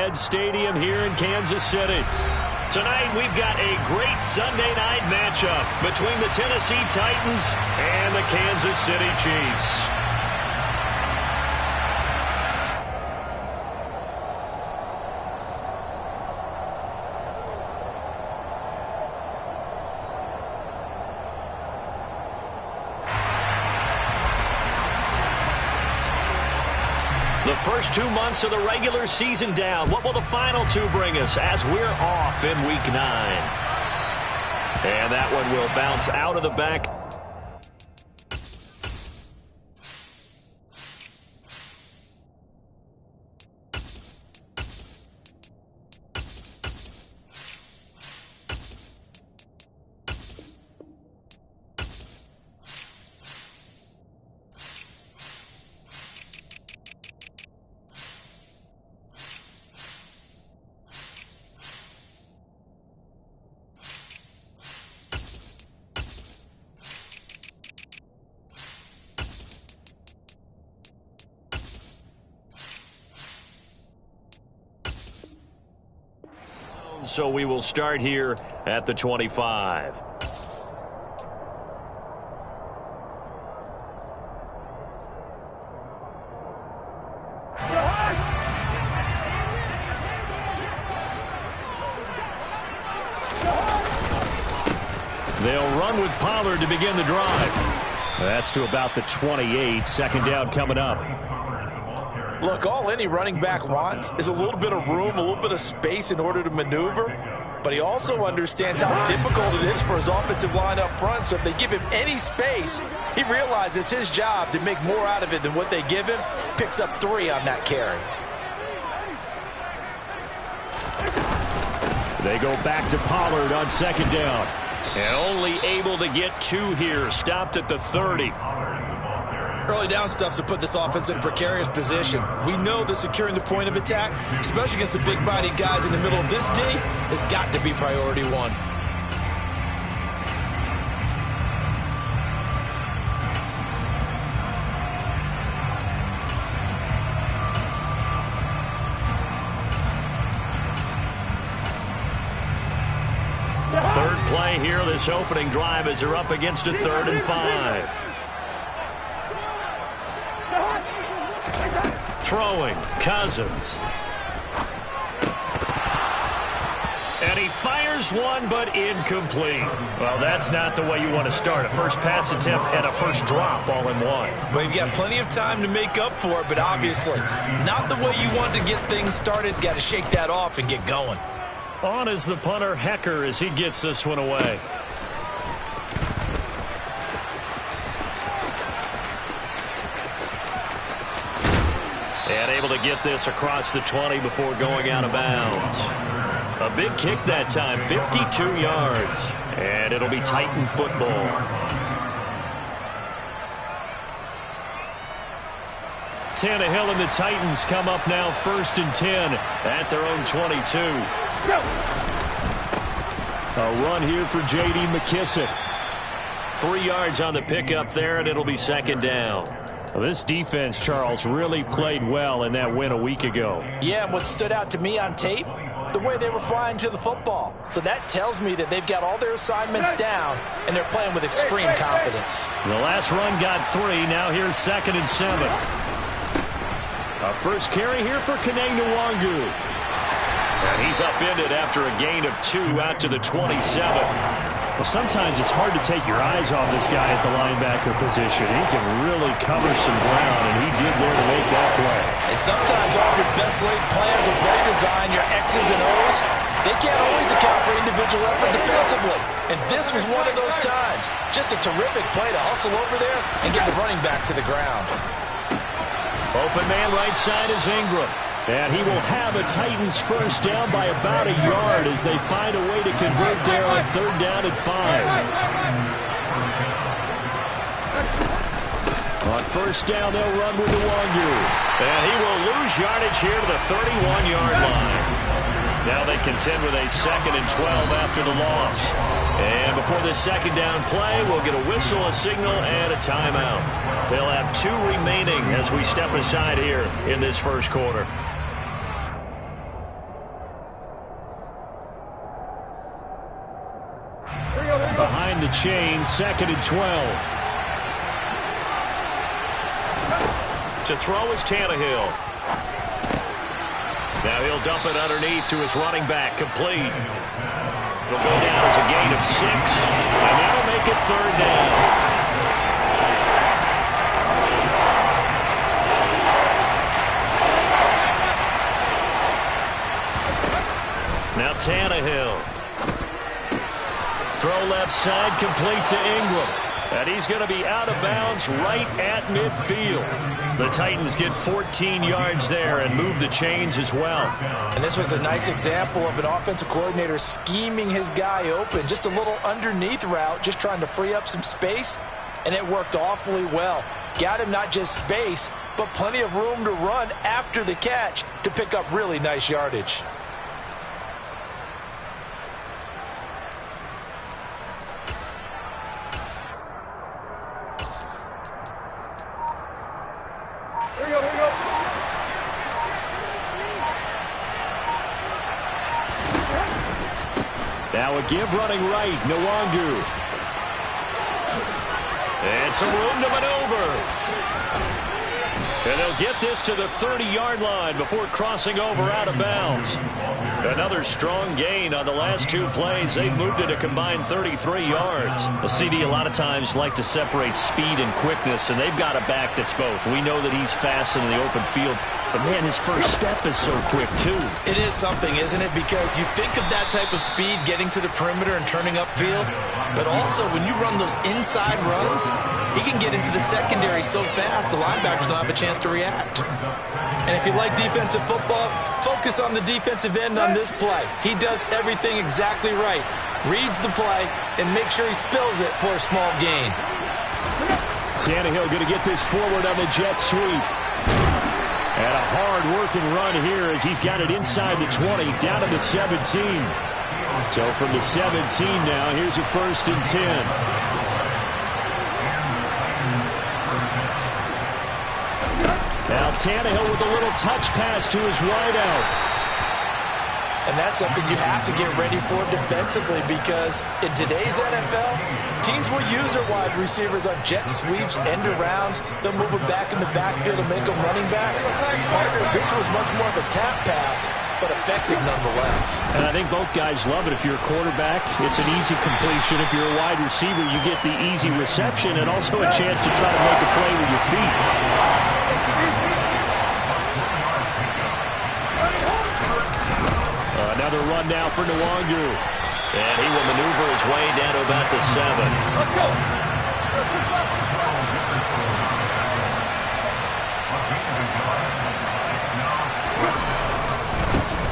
Arrowhead Stadium here in Kansas City. Tonight we've got a great Sunday night matchup between the Tennessee Titans and the Kansas City Chiefs. The first 2 months of the regular season down. What will the final two bring us as we're off in Week 9? And that one will bounce out of the back. So we will start here at the 25. They'll run with Pollard to begin the drive. That's to about the 28. Second down coming up. Look, all any running back wants is a little bit of room, a little bit of space in order to maneuver. But he also understands how difficult it is for his offensive line up front. So if they give him any space, he realizes his job to make more out of it than what they give him. Picks up 3 on that carry. They go back to Pollard on second down. And only able to get 2 here. Stopped at the 30. Early down stuff's to put this offense in a precarious position. We know that securing the point of attack, especially against the big-bodied guys in the middle of this D, has got to be priority 1. Third play here, this opening drive, as they're up against a 3rd and 5. Throwing, Cousins. And he fires one, but incomplete. Well, that's not the way you want to start. A first pass attempt and a first drop all in one. Well, you've got plenty of time to make up for it, but obviously not the way you want to get things started. Got to shake that off and get going. On is the punter, Hecker, as he gets this one away. And able to get this across the 20 before going out of bounds. A big kick that time, 52 yards. And it'll be Titan football. Tannehill and the Titans come up now 1st and 10 at their own 22. A run here for J.D. McKissick. 3 yards on the pickup there, and it'll be second down. Well, this defense, Charles, really played well in that win a week ago. Yeah, and what stood out to me on tape, the way they were flying to the football. So that tells me that they've got all their assignments down, and they're playing with extreme confidence. The last run got 3. Now here's 2nd and 7. A first carry here for Kene Nwangu. And he's upended after a gain of 2 out to the 27. Well, sometimes it's hard to take your eyes off this guy at the linebacker position. He can really cover some ground, and he did there to make that play. And sometimes all your best laid plans of play design, your X's and O's, they can't always account for individual effort defensively. And this was one of those times. Just a terrific play to hustle over there and get the running back to the ground. Open man right side is Ingram. And he will have a Titans first down by about a yard as they find a way to convert there on 3rd down and 5. On first down, they'll run with Nwangu. And he will lose yardage here to the 31-yard line. Now they contend with a 2nd and 12 after the loss. And before this second down play, we'll get a whistle, a signal, and a timeout. They'll have 2 remaining as we step aside here in this first quarter. behind the chain, 2nd and 12. To throw is Tannehill. Now he'll dump it underneath to his running back, complete. It'll go down as a gain of 6, and that'll make it 3rd down. Now Tannehill. Throw left side, complete to Ingram. And he's going to be out of bounds right at midfield. The Titans get 14 yards there and move the chains as well. And this was a nice example of an offensive coordinator scheming his guy open. Just a little underneath route, just trying to free up some space, and it worked awfully well. Got him not just space, but plenty of room to run after the catch to pick up really nice yardage. Now a give running right, Nwangu. And some room to maneuver. And they'll get this to the 30-yard line before crossing over out of bounds. Another strong gain on the last 2 plays. They've moved it a combined 33 yards. The CD a lot of times like to separate speed and quickness, and they've got a back that's both. We know that he's fast in the open field, but man, his first step is so quick too. It is something, isn't it? Because you think of that type of speed getting to the perimeter and turning upfield, but also when you run those inside runs, he can get into the secondary so fast the linebackers don't have a chance to react. And if you like defensive football, focus on the defensive end on this play. He does everything exactly right. Reads the play and makes sure he spills it for a small gain. Tannehill going to get this forward on the jet sweep. And a hard-working run here as he's got it inside the 20, down to the 17. So from the 17 now, here's a 1st and 10. Now Tannehill with a little touch pass to his wideout. And that's something you have to get ready for defensively, because in today's NFL, teams will use their wide receivers on jet sweeps, end arounds. They'll move them back in the backfield and make them running backs. Partner, this was much more of a tap pass, but effective nonetheless. And I think both guys love it. If you're a quarterback, it's an easy completion. If you're a wide receiver, you get the easy reception and also a chance to try to make a play with your feet. Another run now for Nwangu. And he will maneuver his way down to about the 7. Let's go.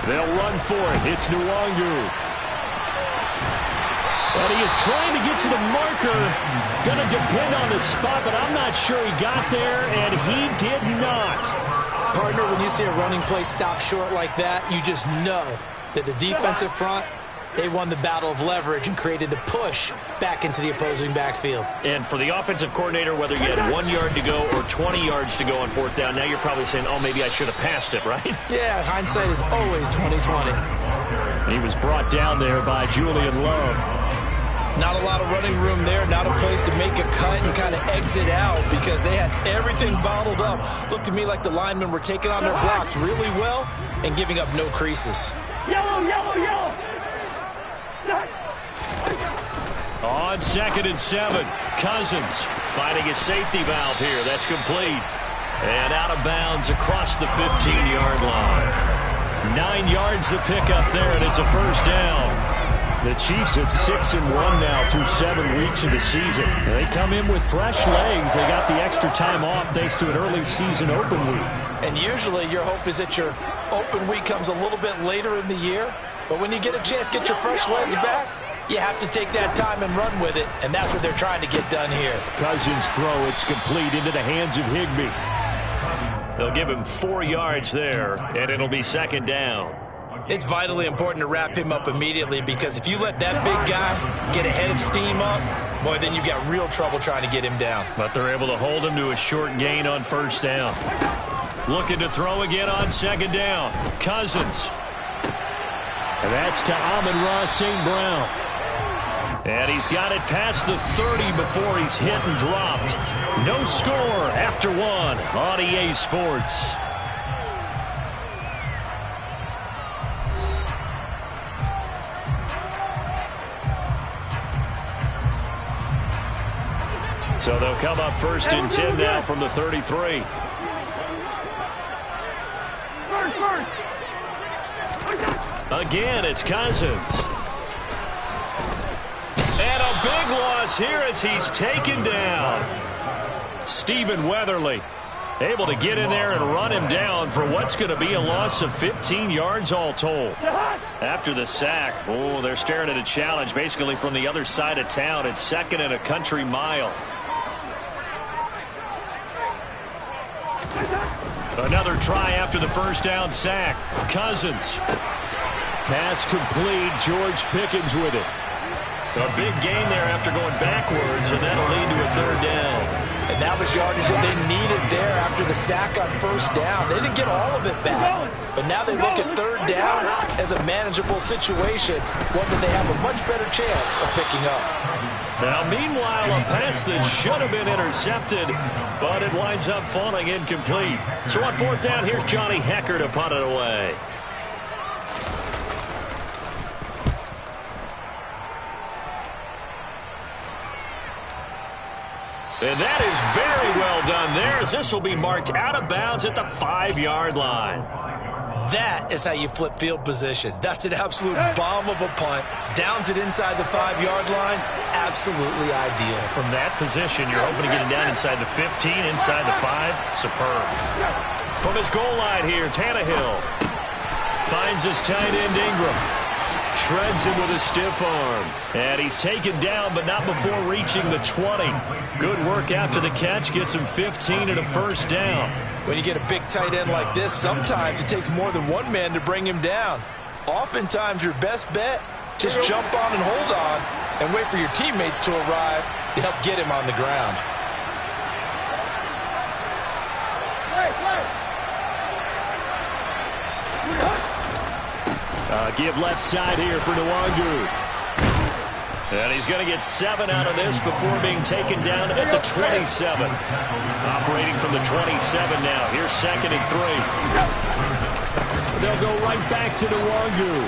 They'll run for it. It's Nwangu. And he is trying to get to the marker. Going to depend on the spot, but I'm not sure he got there, and he did not. Partner, when you see a running play stop short like that, you just know that the defensive front, they won the battle of leverage and created the push back into the opposing backfield. And for the offensive coordinator, whether you had 1 yard to go or 20 yards to go on 4th down, now you're probably saying, oh, maybe I should have passed it, right? Yeah, hindsight is always 20/20. He was brought down there by Julian Love. Not a lot of running room there, not a place to make a cut and kind of exit out, because they had everything bottled up. Looked to me like the linemen were taking on their blocks really well and giving up no creases. Yellow, yellow, yellow. On 2nd and 7, Cousins finding a safety valve here. That's complete. And out of bounds across the 15-yard line. 9 yards to pick up there, and it's a 1st down. The Chiefs at 6-1 now through 7 weeks of the season. They come in with fresh legs. They got the extra time off thanks to an early season open week. And usually your hope is that your open week comes a little bit later in the year. But when you get a chance to get your fresh legs back, you have to take that time and run with it. And that's what they're trying to get done here. Cousins' throw, it's complete into the hands of Higbee. They'll give him 4 yards there, and it'll be 2nd down. It's vitally important to wrap him up immediately, because if you let that big guy get a head of steam up, boy, then you've got real trouble trying to get him down. But they're able to hold him to a short gain on 1st down. Looking to throw again on 2nd down. Cousins. And that's to Amon-Ra St. Brown. And he's got it past the 30 before he's hit and dropped. No score after one on EA Sports. So they'll come up first and 10 now from the 33. Again, it's Cousins. And a big loss here as he's taken down. Stephen Weatherly able to get in there and run him down for what's going to be a loss of 15 yards all told. After the sack, oh, they're staring at a challenge basically from the other side of town. It's 2nd and a country mile. Another try after the first down sack. Cousins. Pass complete. George Pickens with it. A big gain there after going backwards, and that'll lead to a 3rd down. And that was yardage that they needed there after the sack on 1st down. They didn't get all of it back. But now they look at 3rd down as a manageable situation, one that they have a much better chance of picking up. Now, meanwhile, a pass that should have been intercepted, but it winds up falling incomplete. So on 4th down, here's Johnny Hecker to punt it away. And that is very well done there, as this will be marked out of bounds at the 5-yard line. That is how you flip field position. That's an absolute bomb of a punt. Downs it inside the 5-yard line. Absolutely ideal. From that position, you're hoping to get it down inside the 15, inside the 5. Superb. From his goal line here, Tannehill finds his tight end Ingram. Shreds him with a stiff arm. And he's taken down, but not before reaching the 20. Good work after the catch. Gets him 15 and a 1st down. When you get a big tight end like this, sometimes it takes more than one man to bring him down. Oftentimes, your best bet, just jump on and hold on and wait for your teammates to arrive to help get him on the ground. Give left side here for Nwangu. And he's going to get 7 out of this before being taken down at the 27. Operating from the 27 now. Here's 2nd and 3. They'll go right back to Nwangu.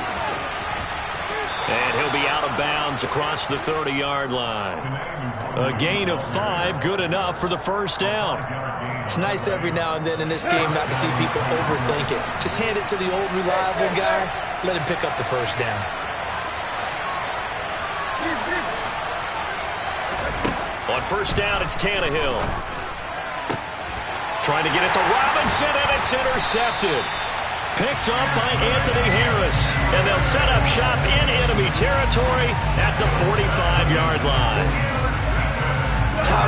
And he'll be out of bounds across the 30-yard line. A gain of 5, good enough for the 1st down. It's nice every now and then in this game not to see people overthink it. Just hand it to the old reliable guy. Let him pick up the 1st down. On 1st down, it's Tannehill. Trying to get it to Robinson, and it's intercepted. Picked up by Anthony Harris. And they'll set up shop in enemy territory at the 45-yard line.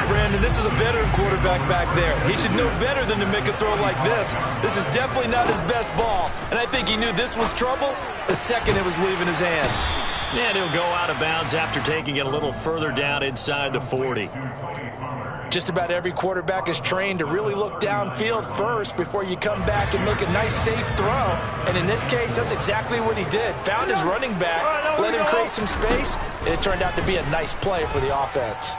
Brandon, this is a veteran quarterback back there. He should know better than to make a throw like this. This is definitely not his best ball, and I think he knew this was trouble the second it was leaving his hand. And he'll go out of bounds after taking it a little further down inside the 40. Just about every quarterback is trained to really look downfield first before you come back and make a nice, safe throw. And in this case, that's exactly what he did. Found his running back, let him create some space, and it turned out to be a nice play for the offense.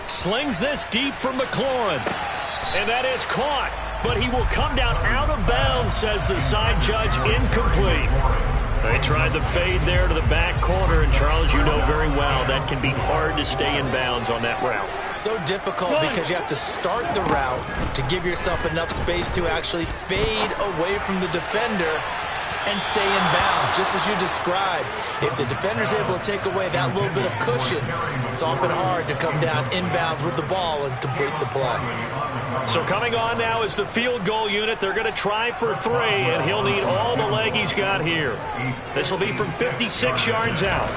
Slings this deep from McLaurin. And that is caught. But he will come down out of bounds, says the side judge. Incomplete. They tried the fade there to the back corner. And, Charles, you know very well that can be hard to stay in bounds on that route. So difficult because you have to start the route to give yourself enough space to actually fade away from the defender and stay in bounds, just as you described. If the defender's able to take away that little bit of cushion, it's often hard to come down inbounds with the ball and complete the play. So coming on now is the field goal unit. They're going to try for 3, and he'll need all the leg he's got here. This will be from 56 yards out.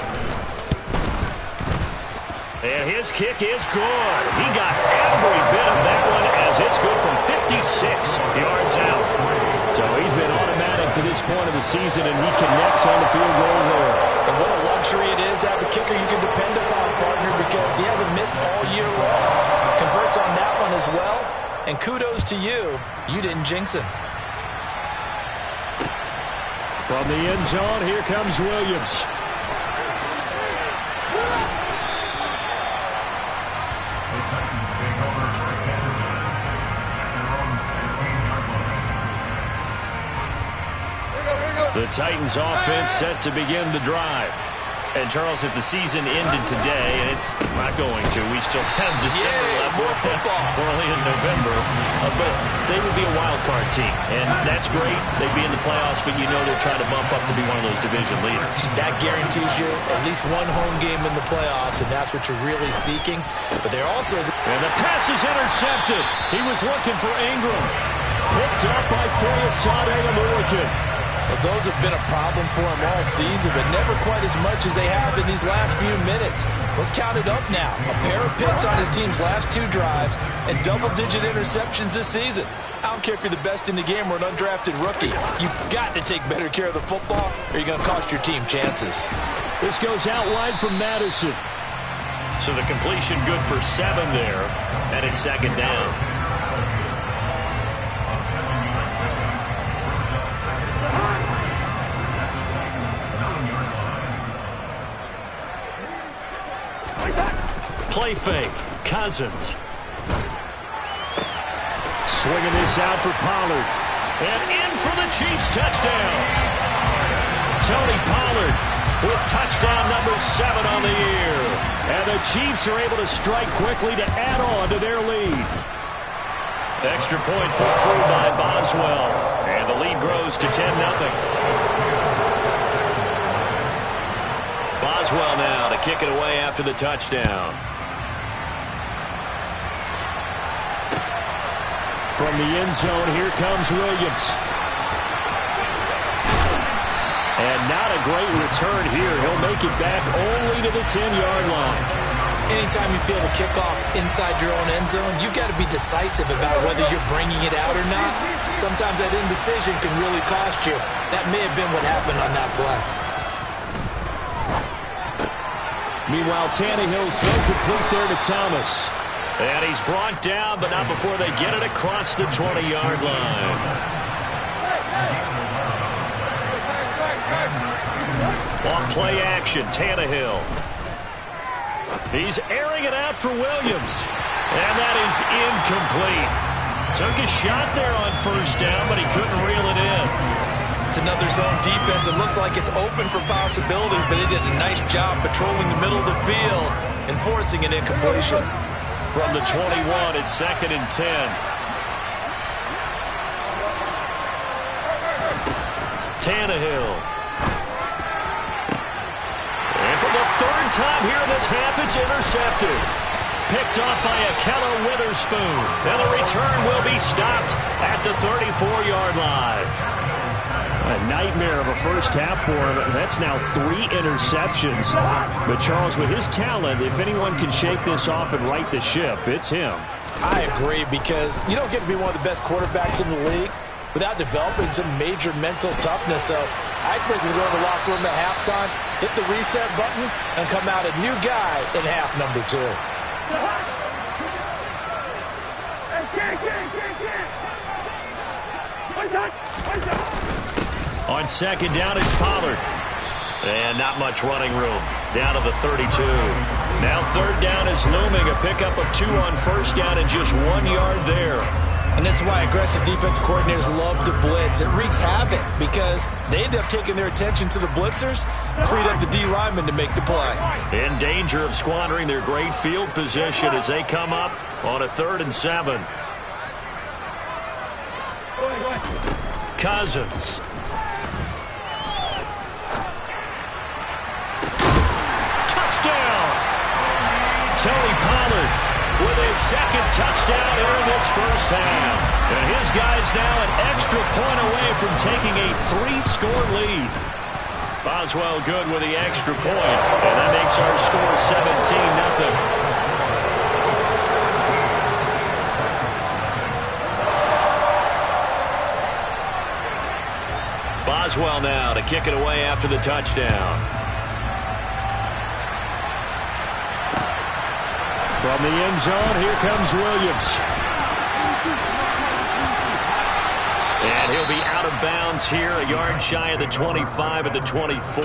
And his kick is good. He got every bit of that one as it's good from 56 yards out. So he's been automatic to this point of the season, and he connects on the field goal there. And what a luxury it is to have a kicker you can depend upon, partner, because he hasn't missed all year long. Converts on that one as well, and kudos to you. You didn't jinx him. From the end zone, here comes Williams. The Titans offense set to begin the drive. And, Charles, if the season ended today, and it's not going to, we still have December left. More football. We're only in November. But they would be a wild card team. And that's great. They'd be in the playoffs, but you know they're trying to bump up to be one of those division leaders. That guarantees you at least one home game in the playoffs, and that's what you're really seeking. But there also is... And the pass is intercepted. He was looking for Ingram. Picked up by Foyesade American. Well, those have been a problem for him all season, but never quite as much as they have in these last few minutes. Let's count it up now. A pair of picks on his team's last 2 drives and double-digit interceptions this season. I don't care if you're the best in the game or an undrafted rookie. You've got to take better care of the football or you're going to cost your team chances. This goes out wide from Madison. So the completion good for 7 there, and it's second down. Play fake. Cousins. Swinging this out for Pollard. And in for the Chiefs touchdown. Tony Pollard with touchdown number 7 on the year. And the Chiefs are able to strike quickly to add on to their lead. Extra point put through by Boswell. And the lead grows to 10-0. Boswell now to kick it away after the touchdown. From the end zone, here comes Williams. And not a great return here. He'll make it back only to the 10-yard line. Anytime you feel the kickoff inside your own end zone, you've got to be decisive about whether you're bringing it out or not. Sometimes that indecision can really cost you. That may have been what happened on that play. Meanwhile, Tannehill's throw complete there to Thomas. And he's brought down, but not before they get it across the 20-yard line. On play action, Tannehill. He's airing it out for Williams. And that is incomplete. Took a shot there on first down, but he couldn't reel it in. It's another zone defense. It looks like it's open for possibilities, but they did a nice job patrolling the middle of the field and forcing an incompletion. From the 21, it's 2nd and 10. Tannehill. And for the 3rd time here in this half, it's intercepted. Picked off by Akella Witherspoon. And the return will be stopped at the 34-yard line. A nightmare of a first half for him. That's now 3 interceptions. But Charles, with his talent, if anyone can shake this off and right the ship, it's him. I agree, because you don't get to be one of the best quarterbacks in the league without developing some major mental toughness. So I expect him to go in the locker room at halftime, hit the reset button, and come out a new guy in half number 2. On second down, it's Pollard. And not much running room. Down to the 32. Now 3rd down is looming. A pickup of 2 on first down and just 1 yard there. And this is why aggressive defensive coordinators love to blitz. It wreaks havoc because they end up taking their attention to the blitzers, freed up the D linemen to make the play. In danger of squandering their great field position as they come up on a 3rd and 7. Cousins. Tony Pollard with his 2nd touchdown here in this first half. And his guys now an extra point away from taking a 3-score lead. Boswell good with the extra point. And that makes our score 17-0. Boswell now to kick it away after the touchdown. From the end zone, here comes Williams. And he'll be out of bounds here, a yard shy of the 25 at the 24.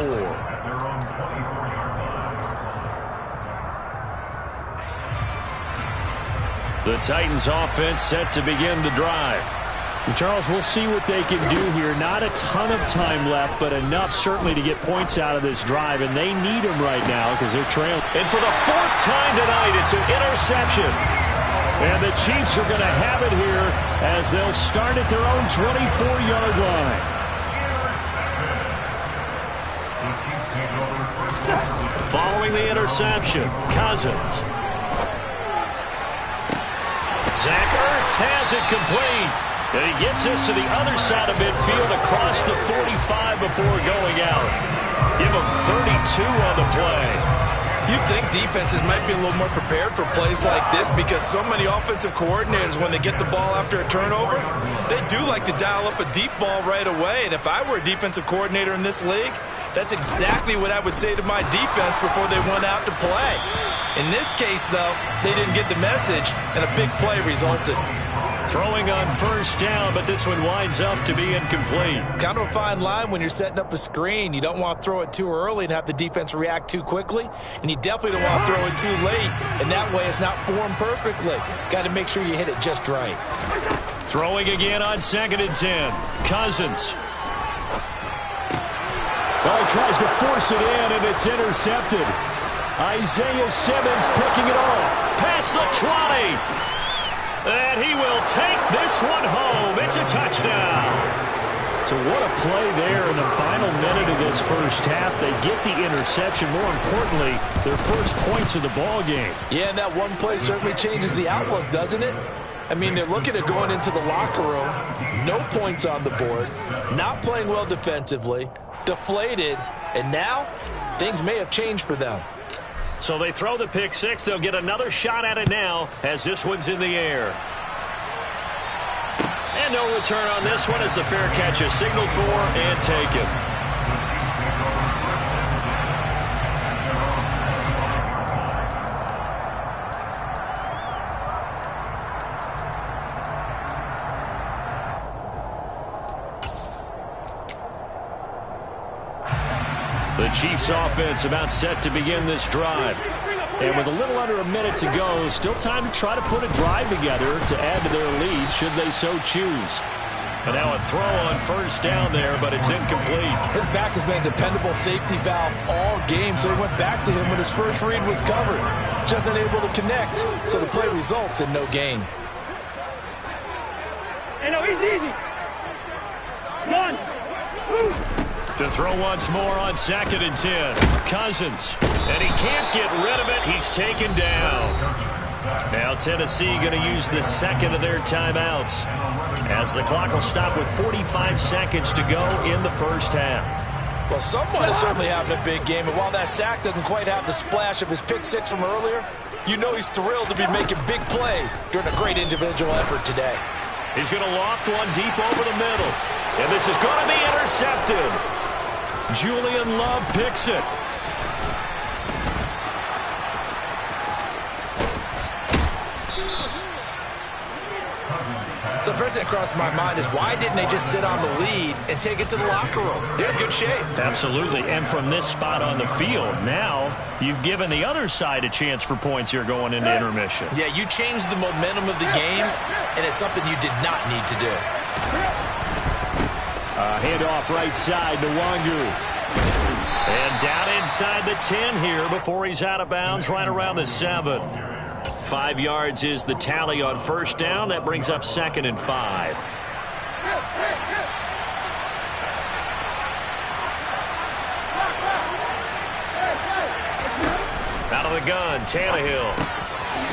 The Titans offense set to begin the drive. Charles, we'll see what they can do here. Not a ton of time left, but enough certainly to get points out of this drive, and they need them right now because they're trailing. And for the fourth time tonight, it's an interception. And the Chiefs are going to have it here as they'll start at their own 24-yard line. Following the interception, Cousins. Zach Ertz has it complete. And he gets this to the other side of midfield across the 45 before going out. Give him 32 on the play. You'd think defenses might be a little more prepared for plays like this because so many offensive coordinators, when they get the ball after a turnover, they do like to dial up a deep ball right away. And if I were a defensive coordinator in this league, that's exactly what I would say to my defense before they went out to play. In this case, though, they didn't get the message, and a big play resulted. Throwing on first down, but this one winds up to be incomplete. Kind of a fine line when you're setting up a screen. You don't want to throw it too early and have the defense react too quickly, and you definitely don't want to throw it too late, and that way it's not formed perfectly. Got to make sure you hit it just right. Throwing again on 2nd and 10. Cousins. Well, he tries to force it in, and it's intercepted. Isaiah Simmons picking it off. Past the 20. And he will take this one home. It's a touchdown. So what a play there in the final minute of this first half. They get the interception. More importantly, their first points of the ball game. Yeah, and that one play certainly changes the outlook, doesn't it? I mean, they're looking at going into the locker room. No points on the board. Not playing well defensively. Deflated. And now, things may have changed for them. So they throw the pick six. They'll get another shot at it now as this one's in the air. And no return on this one as the fair catch is signaled for and taken. The Chiefs offense about set to begin this drive. And with a little under a minute to go, still time to try to put a drive together to add to their lead should they so choose. And now a throw on first down there, but it's incomplete. His back has been a dependable safety valve all game, so he went back to him when his first read was covered. Just unable to connect, so the play results in no gain. Hey, no, he's easy. Come on. To throw once more on 2nd and 10. Cousins. And he can't get rid of it. He's taken down. Now Tennessee going to use the second of their timeouts as the clock will stop with 45 seconds to go in the first half. Well, someone is certainly having a big game, and while that sack doesn't quite have the splash of his pick six from earlier, you know he's thrilled to be making big plays during a great individual effort today. He's going to loft one deep over the middle, and this is going to be intercepted. Julian Love picks it. So the first thing that crossed my mind is why didn't they just sit on the lead and take it to the locker room? They're in good shape. Absolutely, and from this spot on the field, now you've given the other side a chance for points here going into intermission. Yeah, you changed the momentum of the game, and it's something you did not need to do. Handoff right side to Wangu. And down inside the 10 here before he's out of bounds right around the 7. 5 yards is the tally on first down. That brings up 2nd and 5. Out of the gun, Tannehill.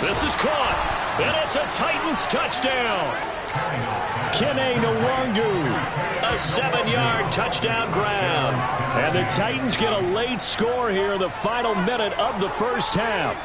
This is caught. And it's a Titans touchdown. Kene Nwangu. A 7-yard touchdown grab. And the Titans get a late score here in the final minute of the first half.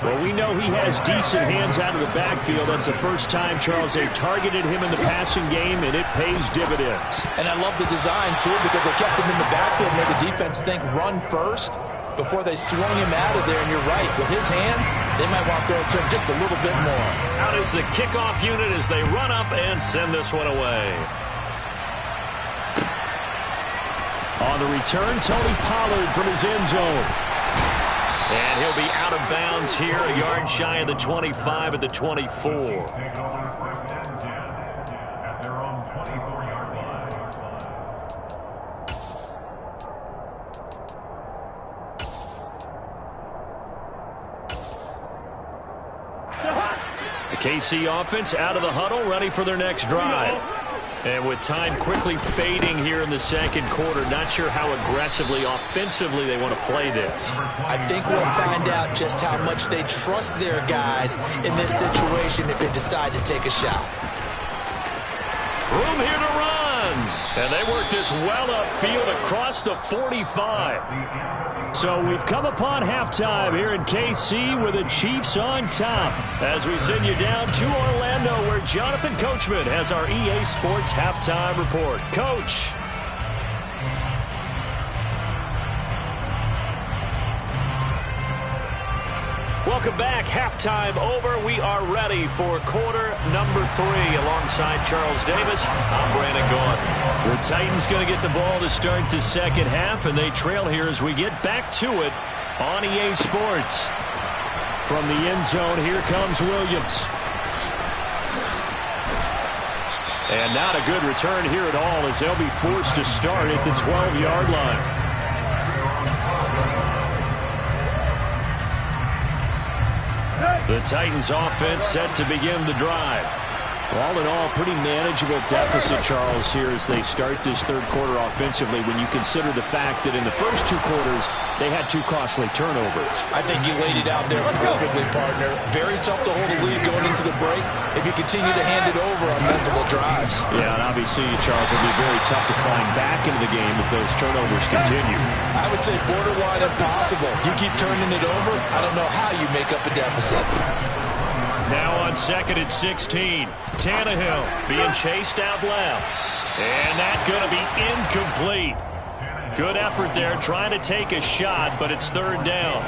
Well, we know he has decent hands out of the backfield. That's the first time, Charles, they've targeted him in the passing game, and it pays dividends. And I love the design, too, because they kept him in the backfield and made the defense think run first before they swung him out of there. And you're right, with his hands, they might want to throw it to him just a little bit more. Out is the kickoff unit as they run up and send this one away. On the return, Tony Pollard from his end zone. And he'll be out of bounds here, a yard shy of the 25 at the 24. The KC offense out of the huddle, ready for their next drive. And with time quickly fading here in the second quarter, not sure how aggressively, offensively they want to play this. I think we'll find out just how much they trust their guys in this situation if they decide to take a shot. Room here to run. And they work this well upfield across the 45. So we've come upon halftime here in KC with the Chiefs on top as we send you down to Orlando where Jonathan Coachman has our EA Sports halftime report. Coach. Welcome back. Halftime over. We are ready for quarter number 3 alongside Charles Davis. I'm Brandon Gaudin. The Titans going to get the ball to start the second half, and they trail here as we get back to it on EA Sports. From the end zone, here comes Williams. And not a good return here at all as they'll be forced to start at the 12-yard line. The Titans offense set to begin the drive. All in all, pretty manageable deficit, Charles, here as they start this third quarter offensively when you consider the fact that in the first 2 quarters, they had 2 costly turnovers. I think you laid it out there perfectly, partner. Very tough to hold a lead going into the break if you continue to hand it over on multiple drives. Yeah, and obviously, Charles, it'll be very tough to climb back into the game if those turnovers continue. I would say borderline impossible. You keep turning it over, I don't know how you make up a deficit. Now on second and 16, Tannehill being chased out left. And that's going to be incomplete. Good effort there trying to take a shot, but it's third down.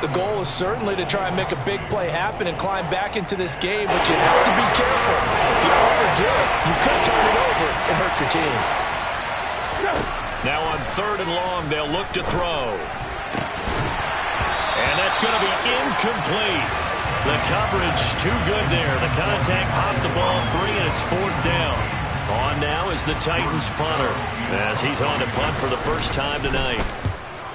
The goal is certainly to try and make a big play happen and climb back into this game, but you have to be careful. If you overdo it, you could turn it over and hurt your team. Now on third and long, they'll look to throw. And that's going to be incomplete. The coverage too good there. The contact popped the ball free, and it's fourth down. On now is the Titans punter as he's on to punt for the first time tonight.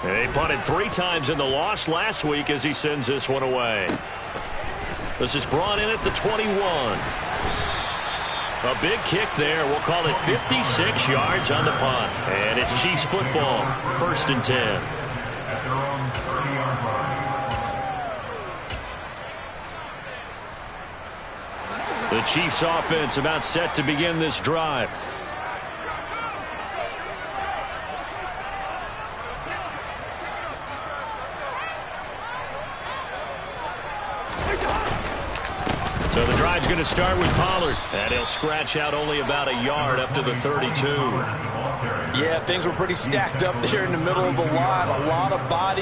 They punted 3 times in the loss last week as he sends this one away. This is brought in at the 21. A big kick there. We'll call it 56 yards on the punt. And it's Chiefs football, 1st and 10. The Chiefs offense about set to begin this drive. So the drive's going to start with Pollard. And he'll scratch out only about a yard up to the 32. Yeah, things were pretty stacked up there in the middle of the line. A lot of bodies.